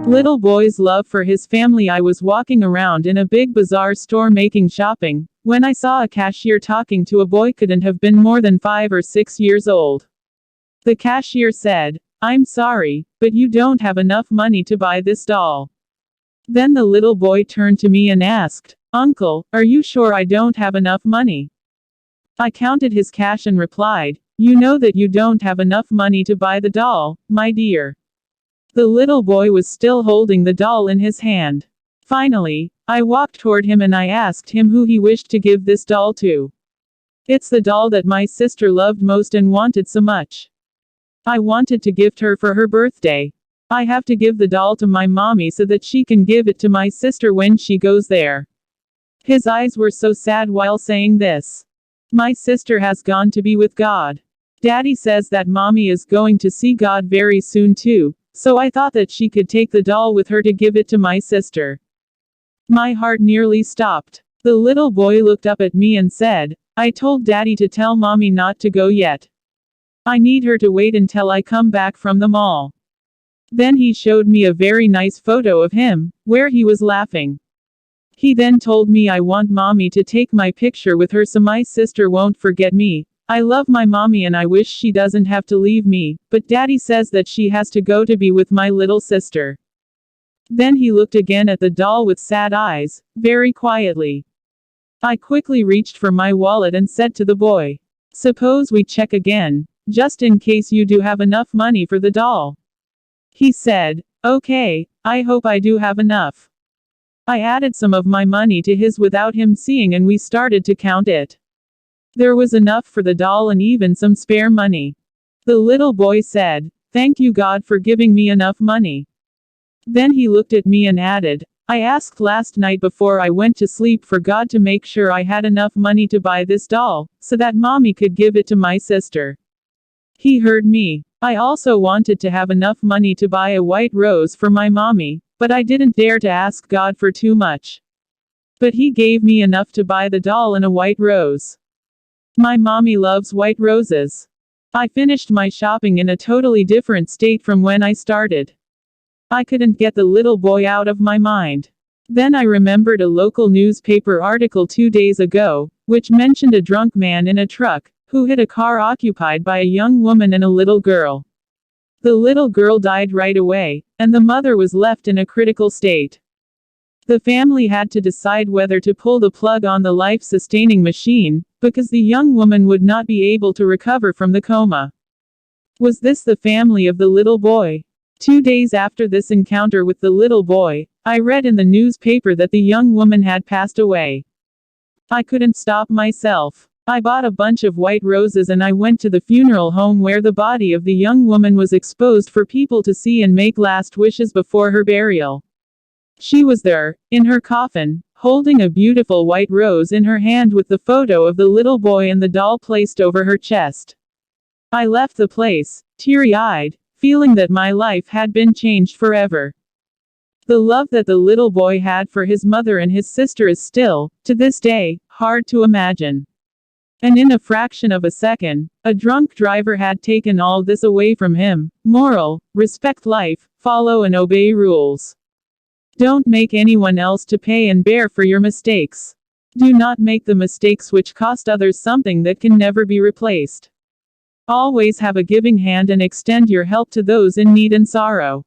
Little boy's love for his family. I was walking around in a big bazaar store making shopping, when I saw a cashier talking to a boy couldn't have been more than 5 or 6 years old. The cashier said, "I'm sorry, but you don't have enough money to buy this doll." Then the little boy turned to me and asked, "Uncle, are you sure I don't have enough money?" I counted his cash and replied, "You know that you don't have enough money to buy the doll, my dear." The little boy was still holding the doll in his hand. Finally, I walked toward him and I asked him who he wished to give this doll to. "It's the doll that my sister loved most and wanted so much. I wanted to gift her for her birthday. I have to give the doll to my mommy so that she can give it to my sister when she goes there." His eyes were so sad while saying this. "My sister has gone to be with God. Daddy says that mommy is going to see God very soon too, so I thought that she could take the doll with her to give it to my sister." My heart nearly stopped. The little boy looked up at me and said, "I told Daddy to tell mommy not to go yet. I need her to wait until I come back from the mall." Then he showed me a very nice photo of him, where he was laughing. He then told me I want mommy to take my picture with her so my sister won't forget me. "I love my mommy and I wish she doesn't have to leave me, but Daddy says that she has to go to be with my little sister." Then he looked again at the doll with sad eyes, very quietly. I quickly reached for my wallet and said to the boy, "Suppose we check again, just in case you do have enough money for the doll." He said, "Okay, I hope I do have enough." I added some of my money to his without him seeing and we started to count it. There was enough for the doll and even some spare money. The little boy said, "Thank you God for giving me enough money." Then he looked at me and added, "I asked last night before I went to sleep for God to make sure I had enough money to buy this doll, so that mommy could give it to my sister." He heard me. I also wanted to have enough money to buy a white rose for my mommy, but I didn't dare to ask God for too much. But he gave me enough to buy the doll and a white rose. My mommy loves white roses. I finished my shopping in a totally different state from when I started. I couldn't get the little boy out of my mind. Then I remembered a local newspaper article 2 days ago, which mentioned a drunk man in a truck, who hit a car occupied by a young woman and a little girl. The little girl died right away, and the mother was left in a critical state. The family had to decide whether to pull the plug on the life-sustaining machine, because the young woman would not be able to recover from the coma. Was this the family of the little boy? 2 days after this encounter with the little boy, I read in the newspaper that the young woman had passed away. I couldn't stop myself. I bought a bunch of white roses and I went to the funeral home where the body of the young woman was exposed for people to see and make last wishes before her burial. She was there, in her coffin, holding a beautiful white rose in her hand with the photo of the little boy and the doll placed over her chest. I left the place, teary-eyed, feeling that my life had been changed forever. The love that the little boy had for his mother and his sister is still, to this day, hard to imagine. And in a fraction of a second, a drunk driver had taken all this away from him. Moral: respect life, follow and obey rules. Don't make anyone else to pay and bear for your mistakes. Do not make the mistakes which cost others something that can never be replaced. Always have a giving hand and extend your help to those in need and sorrow.